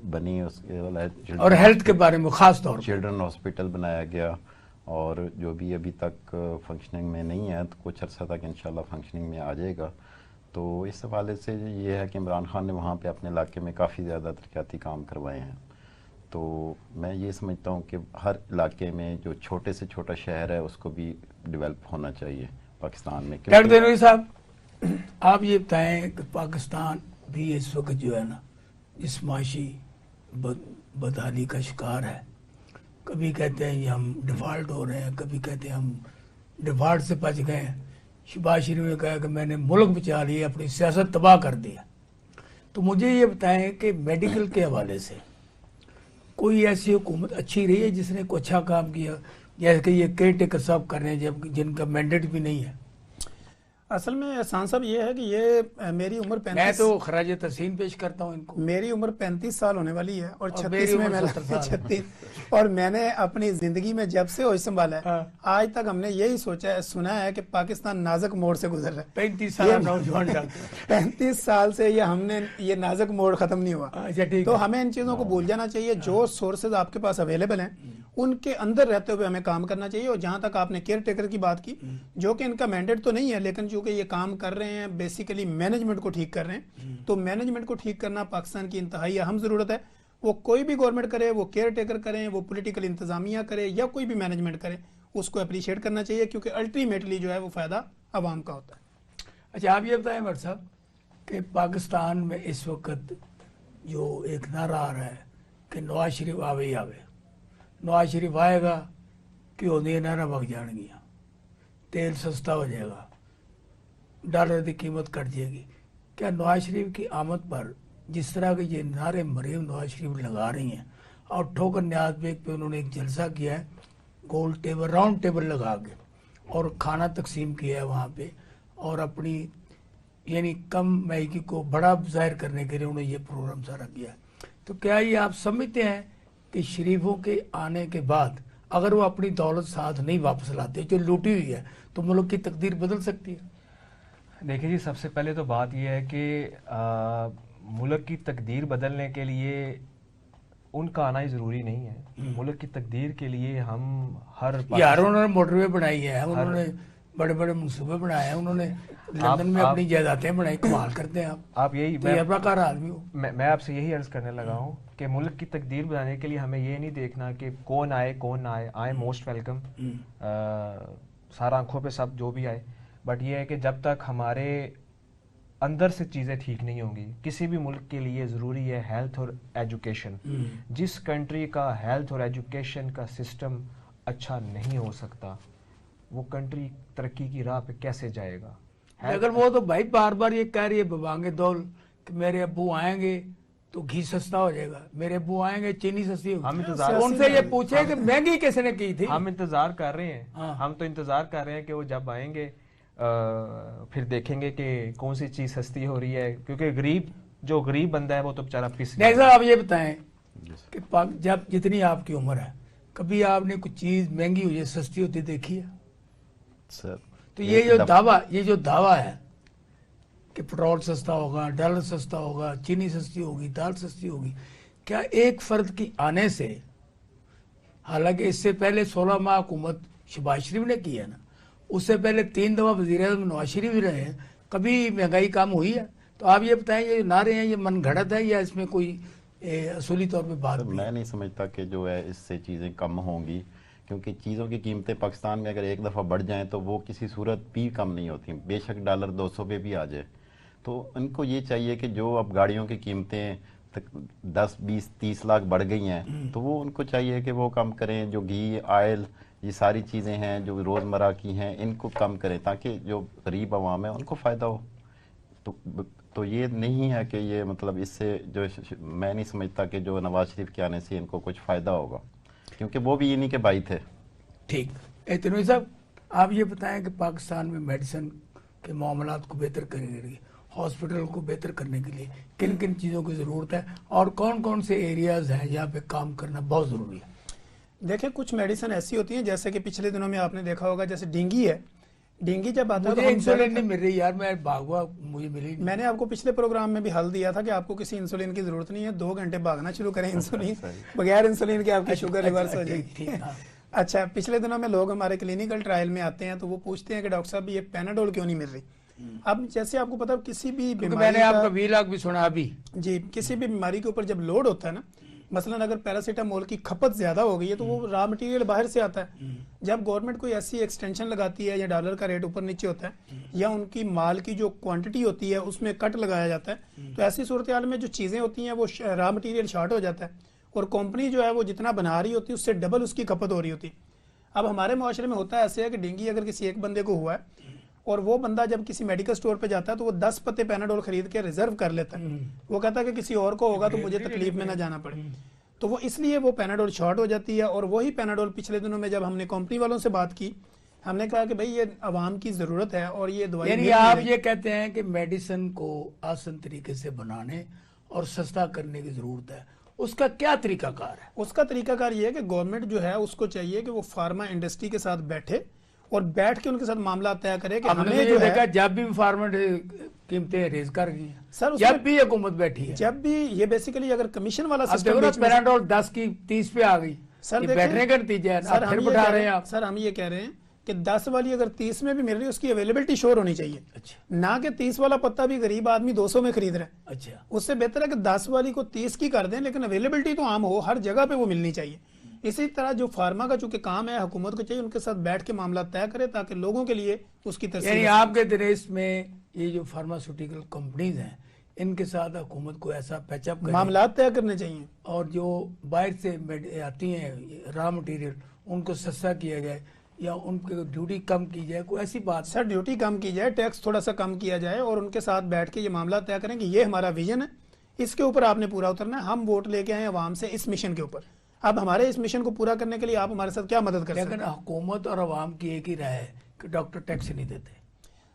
बनी, उसके और हेल्थ के बारे में ख़ास तौर पर चिल्ड्रन हॉस्पिटल बनाया गया, और जो भी अभी तक फंक्शनिंग में नहीं है तो कुछ अर्सा तक इंशाल्लाह फंक्शनिंग में आ जाएगा। तो इस हवाले से ये है कि इमरान खान ने वहाँ पे अपने इलाके में काफ़ी ज़्यादा तरक्याती काम करवाए हैं। तो मैं ये समझता हूँ कि हर इलाके में जो छोटे से छोटा शहर है उसको भी डेवलप होना चाहिए पाकिस्तान में। डॉक्टर देनवी साहब, आप ये बताएं कि पाकिस्तान भी इस वक्त जो है ना इस माशी बदहाली का शिकार है। कभी कहते हैं ये हम डिफ़ॉल्ट हो रहे हैं, कभी कहते हैं हम डिफ़ॉल्ट से बच गए हैं। शहबाज शरीफ ने कहा कि मैंने मुल्क बचा लिया, अपनी सियासत तबाह कर दिया। तो मुझे ये बताएं कि मेडिकल के हवाले से कोई ऐसी हुकूमत अच्छी रही है जिसने कोई अच्छा काम किया, जैसे कि ये केयर टेकर साहब कर रहे हैं जब जिनका मैंडेट भी नहीं है? असल में एहसान साहब ये है कि ये मेरी उम्र 35, मैं तो खराज तहसीन पेश करता हूँ इनको। मेरी उम्र 35 साल होने वाली है और 36 मेरी में उम्र मैं 70 साल। 36, और मैंने अपनी जिंदगी में जब से होश संभाला है हाँ। आज तक हमने यही सोचा है, सुना है कि पाकिस्तान नाजुक मोड़ से गुजर रहा है। 35 साल नौजवान डॉक्टर। 35 साल से ये नाजुक मोड़ खत्म नहीं हुआ। अच्छा, ठीक तो है। हमें इन चीजों को भूल जाना चाहिए। जो सोर्सेज आपके पास अवेलेबल हैं उनके अंदर रहते हुए हमें काम करना चाहिए। और जहां तक आपने केयर टेकर की बात की, जो कि इनका मैंडेट तो नहीं है, लेकिन चूंकि ये काम कर रहे हैं, बेसिकली मैनेजमेंट को ठीक कर रहे हैं, तो मैनेजमेंट को ठीक करना पाकिस्तान की इंतहाई अहम जरूरत है। वो कोई भी गवर्नमेंट करे, वो केयर टेकर करें, वो पॉलिटिकल इंतजामिया करे या कोई भी मैनेजमेंट करे, उसको अप्रिशिएट करना चाहिए, क्योंकि अल्टीमेटली जो है वो फायदा अवाम का होता है। अच्छा, आप ये बताएं भट्ट साहब कि पाकिस्तान में इस वक्त जो एक नारा आ रहा है कि नवाज शरीफ आवे ही आवे, नवाज शरीफ आएगा कि होने नारा भग जाएगियाँ, तेल सस्ता हो जाएगा, डॉलर की कीमत घट जाएगी। क्या नवाज शरीफ की आमद पर जिस तरह के ये नारे मरीम नवाज शरीफ लगा रही हैं, और ठोकर न्याज बेग पे उन्होंने एक जलसा किया है, गोल टेबल, राउंड टेबल लगा के, और खाना तकसीम किया है वहाँ पे, और अपनी यानी कम महंगी को बड़ा जाहिर करने के लिए उन्होंने ये प्रोग्राम सारा किया है। तो क्या ये आप समझते हैं कि शरीफों के आने के बाद अगर वो अपनी दौलत साथ नहीं वापस लाते जो लूटी हुई है, तो मुल्क की तकदीर बदल सकती है? देखिए जी, सबसे पहले तो बात यह है कि मुल्क की तकदीर बदलने के लिए उनका आना ही ज़रूरी नहीं है। मुल्क की तकदीर के लिए हम यार उन्होंने मोटरवे बनाई है, उन्होंने बड़े बड़े मंसूबे बनाए हैं, उन्होंने लंदन में अपनी जायदादें बनाई, कमाल करते हैं आप यही तो ये प्रकार आदमी हो। मैं आपसे यही अर्ज करने लगा हूँ कि मुल्क की तकदीर बनाने के लिए हमें ये नहीं देखना कि कौन आए कौन ना आए, आए मोस्ट वेलकम, सारा आंखों पे सब जो भी आए, बट ये है कि जब तक हमारे अंदर से चीज़ें ठीक नहीं होंगी, किसी भी मुल्क के लिए ज़रूरी है हेल्थ और एजुकेशन। जिस कंट्री का हेल्थ और एजुकेशन का सिस्टम अच्छा नहीं हो सकता, वो कंट्री तरक्की की राह पे कैसे जाएगा? अगर वो तो भाई बार बार ये कह रही है बबांगे दौल कि मेरे अब्बू आएंगे तो घी सस्ता हो जाएगा, मेरे अब्बू आएंगे चीनी सस्ती होगी। हम इंतजार उनसे ये पूछे कि महंगी किसने की थी? हम इंतजार कर रहे हैं। हाँ। हम तो इंतजार कर रहे हैं कि वो जब आएंगे फिर देखेंगे कि कौन सी चीज सस्ती हो रही है, क्योंकि जो गरीब बंदा है वो तो बेचारा पिस नहीं सर, आप ये बताएं कि जब जितनी आपकी उम्र है, कभी आपने कुछ चीज महंगी हुई है सस्ती होती देखी है? सर तो ये जो दावा है कि पेट्रोल सस्ता होगा, डॉलर सस्ता होगा, चीनी सस्ती होगी, दाल सस्ती होगी, क्या एक फर्द की आने से, हालांकि इससे पहले 16 माह हुकूमत शहबाज शरीफ ने की है ना, उससे पहले 3 दफा वज़ीर-ए-आज़म नवाज शरीफ भी रहे हैं, कभी महंगाई कम हुई है? तो आप ये बताएं, ये नारे हैं, ये मन घड़त है या इसमें कोई असूली तौर पे बात? मैं नहीं समझता कि जो है इससे चीज़ें कम होंगी, क्योंकि चीज़ों की कीमतें पाकिस्तान में अगर एक दफ़ा बढ़ जाएं तो वो किसी सूरत भी कम नहीं होती, बेशक डॉलर 200 पे भी आ जाए। तो इनको ये चाहिए कि जो अब गाड़ियों की कीमतें तक 10, 20, 30 लाख बढ़ गई हैं, तो वो उनको चाहिए कि वो कम करें, जो घी, ऑयल, ये सारी चीज़ें हैं जो रोज़मर्रा की हैं, इनको कम करें ताकि जो गरीब आवाम है उनको फ़ायदा हो। तो ये नहीं है कि ये मतलब इससे जो, मैं नहीं समझता कि जो नवाज शरीफ के आने से इनको कुछ फ़ायदा होगा, क्योंकि वो भी इन्हीं के भाई थे। ठीक। तनवीर साहब, आप ये बताएं कि पाकिस्तान में मेडिसिन के मामलात को बेहतर करने के लिए, हॉस्पिटल को बेहतर करने के लिए किन किन चीज़ों की ज़रूरत है और कौन कौन से एरियाज़ हैं जहाँ पे काम करना बहुत ज़रूरी है? देखिए, कुछ मेडिसिन ऐसी होती हैं, जैसे कि पिछले दिनों में आपने देखा होगा, जैसे डेंगू है। डेंगू जब आता है तो इंसुलिन नहीं मिल रही यार, मैं भागवा, मुझे मिली। मैंने आपको पिछले प्रोग्राम में भी हल दिया था कि आपको किसी इंसुलिन की जरूरत नहीं है, 2 घंटे भागना शुरू करें इंसुलिन, बगैर इंसुलिन के आपकी शुगर रिवर्स हो जाएगी। अच्छा, पिछले दिनों में लोग हमारे क्लिनिकल ट्रायल में आते हैं तो वो पूछते हैं कि डॉक्टर साहब ये पेनाडोल क्यों नहीं मिल रही? अब जैसे आपको पता, किसी भी बीमारी, मैंने आपका वीलॉग भी सुना अभी जी, किसी भी बीमारी के ऊपर जब लोड होता है ना, मसलन अगर पैरासीटामोल की खपत ज्यादा हो गई है तो वो रॉ मटेरियल बाहर से आता है। जब गवर्नमेंट कोई ऐसी एक्सटेंशन लगाती है या डॉलर का रेट ऊपर नीचे होता है या उनकी माल की जो क्वांटिटी होती है उसमें कट लगाया जाता है, तो ऐसी सूरत हाल में जो चीजें होती हैं वो रॉ मटेरियल शॉर्ट हो जाता है और कंपनी जो है वो जितना बना रही होती है उससे डबल उसकी खपत हो रही होती है। अब हमारे मुआशरे में होता है ऐसे है कि डेंगू अगर किसी एक बंदे को हुआ है और वो बंदा जब किसी मेडिकल स्टोर पे जाता है तो वो 10 पत्ते पैनाडोल खरीद के रिजर्व कर लेता है। वो कहता है कि किसी और को होगा तो मुझे तकलीफ में ना जाना पड़े, तो वो इसलिए वो पैनाडोल शॉर्ट हो जाती है। और वही पैनाडोल पिछले दिनों में जब हमने कंपनी वालों से बात की, हमने कहा कि भाई ये आवाम की जरूरत है और ये दवाई, यानी आप ये कहते हैं कि मेडिसिन को आसान तरीके से बनाने और सस्ता करने की जरूरत है, उसका क्या तरीकाकार है? उसका तरीकाकार ये है कि गवर्नमेंट जो है उसको चाहिए कि वो फार्मा इंडस्ट्री के साथ बैठे और बैठ के उनके साथ मामला तय करे कि हमने जो देखा जब भी फार्मा कीमतें रेज कर गई हैं सर, जब भी हुकूमत बैठी है, जब भी ये बेसिकली अगर कमीशन वाला सिस्टम, पैनाडोल 10 की 30 पे आ गई सर, बैठने का नतीजा है। सर, हम बैठा रहे हैं आप सर, हम ये कह रहे हैं कि 10 वाली अगर 30 में भी मिल रही है उसकी अवेलेबिलिटी श्योर होनी चाहिए। अच्छा, ना कि 30 वाला पत्ता भी गरीब आदमी 200 में खरीद रहे हैं। अच्छा, उससे बेहतर है कि 10 वाली को 30 की कर दें, लेकिन अवेलेबिलिटी तो आम हो, हर जगह पे वो मिलनी चाहिए। इसी तरह जो फार्मा का चूंकि काम है, हुकूमत को चाहिए उनके साथ बैठ के मामला तय करे ताकि लोगों के लिए उसकी यानी आपके देश में ये जो फार्मास्यूटिकल कंपनीज हैं इनके साथ हुकूमत को ऐसा पैचअप मामला तय करने चाहिए और जो बाहर से आती हैं रॉ मटेरियल उनको सस्ता किया जाए या उनकी ड्यूटी कम की जाए, कोई ऐसी बात? सर, ड्यूटी कम की जाए, टैक्स थोड़ा सा कम किया जाए और उनके साथ बैठ के ये मामला तय करें कि ये हमारा विजन है, इसके ऊपर आपने पूरा उतरना है। हम वोट लेके आए अवाम से इस मिशन के ऊपर, अब हमारे इस मिशन को पूरा करने के लिए आप हमारे साथ क्या मदद कर सकते हैं? लेकिन हुकूमत और अवाम की एक ही राय है कि डॉक्टर टैक्स नहीं देते।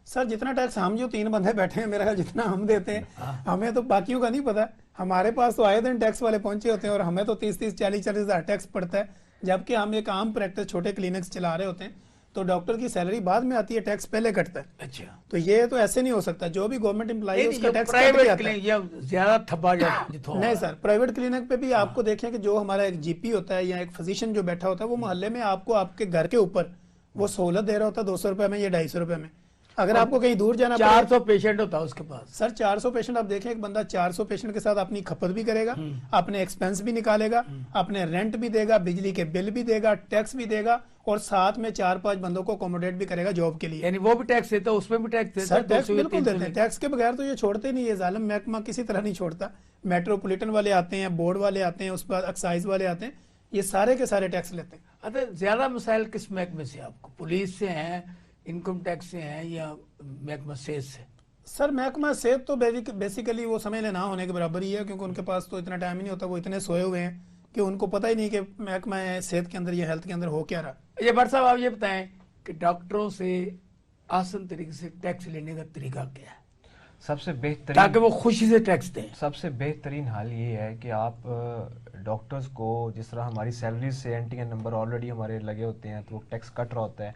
सर, जितना टैक्स हम जो 3 बंदे बैठे हैं, मेरा ख्याल जितना हम देते हैं, हमें तो बाकियों का नहीं पता। हमारे पास तो आए दिन टैक्स वाले पहुंचे होते हैं और हमें तो 30-30, 40-40 हज़ार टैक्स पड़ता है, जबकि हम एक आम प्रैक्टिस छोटे क्लिनिक्स चला रहे होते हैं। तो डॉक्टर की सैलरी बाद में आती है, टैक्स पहले कटता है। अच्छा, तो ये तो ऐसे नहीं हो सकता, जो भी गवर्नमेंट एम्प्लॉय है उसका टैक्स कट के प्राइवेट आता है। क्लिनिक या ज्यादा थप्पा नहीं सर, प्राइवेट क्लिनिक पे भी आपको देखें कि जो हमारा एक जीपी होता है या एक फिजिशियन जो बैठा होता है, वो मोहल्ले में आपको आपके घर के ऊपर वो सहूलत दे रहा होता है 200 रुपए में या 250 रुपए में। अगर आपको कहीं दूर जाना 400 पेशेंट होता है उसके पास। सर 400 पेशेंट, आप देखें एक बंदा 400 पेशेंट के साथ अपनी खपत भी करेगा, अपने एक्सपेंस भी निकालेगा, अपने रेंट भी देगा, बिजली के बिल भी देगा, टैक्स भी देगा, और साथ में 4-5 बंदों को अकोमोडेट भी करेगा जॉब के लिए। यानी वो भी टैक्स देता है, उसमें भी टैक्स देता सर है। टैक्स 200 या बिल्कुल 300 देते हैं, टैक्स के बगैर तो ये छोड़ते नहीं है, जालिम महकमा किसी तरह नहीं छोड़ता। मेट्रोपॉलिटन वाले आते हैं, बोर्ड वाले आते हैं, उस पर एक्साइज वाले आते हैं, ये सारे के सारे टैक्स लेते हैं। अच्छा, ज्यादा मसाइल किस महकमे से आपको? पुलिस से हैं, इनकम टैक्स से हैं, या महकमा सेहत से? सर महकमा सेहत तो बेसिकली वो समझ लेना होने के बराबर ही है, क्योंकि उनके पास तो इतना टाइम ही नहीं होता, वो इतने सोए हुए हैं कि उनको पता ही नहीं कि महकमा सेहत के अंदर या हेल्थ के अंदर हो क्या रहा। ये भट्ट साहब आप ये बताएं कि डॉक्टरों से आसान तरीके से टैक्स लेने का तरीका क्या है, सबसे बेहतरीन, ताकि वो खुशी से टैक्स दें? सबसे बेहतरीन हाल ये है कि आप डॉक्टर्स को, जिस तरह हमारी सैलरी से एनटीएन नंबर ऑलरेडी हमारे लगे होते हैं तो वो टैक्स कट रहा होता है।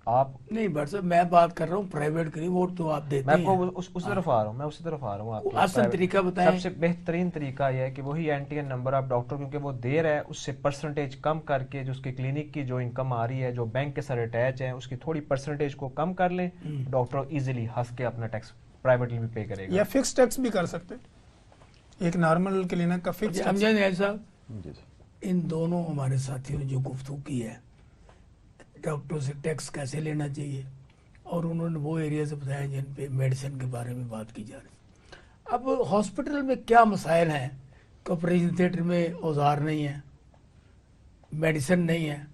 आप नहीं भट्ट साहब, मैं बात कर रहा हूँ प्राइवेट की, वो तो आप देते मैं हैं। आपको उस तरफ आ रहा हूँ, मैं उसी तरफ आ रहा हूँ। आपके आसान private- तरीका बताएं। सबसे बेहतरीन तरीका यह है कि वही एनटीएन नंबर आप डॉक्टर, क्योंकि वो दे रहा है, उससे परसेंटेज कम करके जो उसकी क्लिनिक की जो इनकम आ रही है, जो बैंक के साथ अटैच है, उसकी थोड़ी परसेंटेज को कम कर लें, डॉक्टर इजीली हंस के अपना टैक्स प्राइवेटली भी पे करेगा। या फिक्स टैक्स भी कर सकते हैं, एक नॉर्मल क्लिनिक का फिक्स टैक्स। समझे नहीं साहब? जी सर। इन दोनों हमारे साथियों ने जो गुफ्तगू की है, डॉक्टरों से टैक्स कैसे लेना चाहिए, और उन्होंने वो एरियाज बताया जिन पे मेडिसिन के बारे में बात की जा रही है। अब हॉस्पिटल में क्या मसाइल हैं कि ऑपरेशन थिएटर में औजार नहीं है, मेडिसिन नहीं है,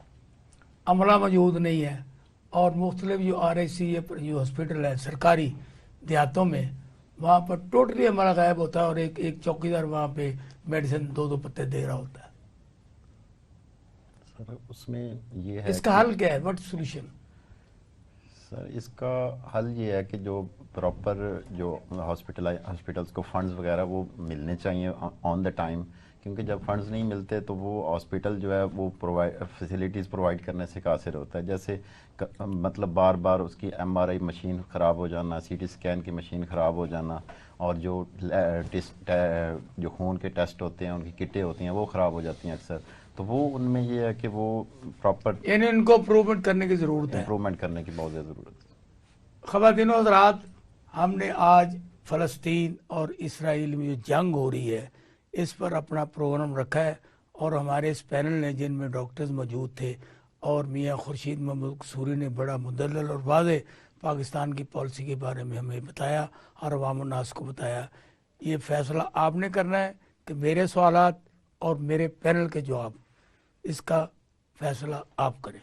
अमला मौजूद नहीं है, और मुख्तलिफ जो RIC जो हॉस्पिटल है सरकारी देहातों में, वहाँ पर टोटली हमारा गायब होता है, और एक चौकीदार वहाँ पे मेडिसिन 2-2 पत्ते दे रहा होता है। सर उसमें ये है इसका हल क्या है? What solution? सर इसका हल ये है कि जो प्रॉपर जो हॉस्पिटल्स को फंड्स वगैरह वो मिलने चाहिए ऑन द टाइम, क्योंकि जब फंड्स नहीं मिलते तो वो हॉस्पिटल जो है वो फैसिलिटीज़ प्रोवाइड करने से कासिर होता है। जैसे मतलब बार बार उसकी MRI मशीन ख़राब हो जाना, CT स्कैन की मशीन ख़राब हो जाना, और जो जो खून के टेस्ट होते हैं, उनकी किटें होती हैं, वो ख़राब हो जाती हैं अक्सर। तो वो उनमें ये है कि वो प्रॉपर यानी इनको इम्प्रूवमेंट करने की ज़रूरत है। इम्प्रूवमेंट करने की बहुत ज़्यादा ज़रूरत है। ख़वातीन और हज़रात, हमने आज फ़लस्तीन और इसराइल में जो जंग हो रही है इस पर अपना प्रोग्राम रखा है, और हमारे इस पैनल ने जिनमें डॉक्टर्स मौजूद थे, और मियाँ खुर्शीद महमूद कसूरी ने बड़ा मुदल्लल और वाज़ेह पाकिस्तान की पॉलिसी के बारे में हमें बताया और अवाम-उन्नास को बताया। ये फ़ैसला आपने करना है कि मेरे सवालात और मेरे पैनल के जवाब, इसका फ़ैसला आप करें।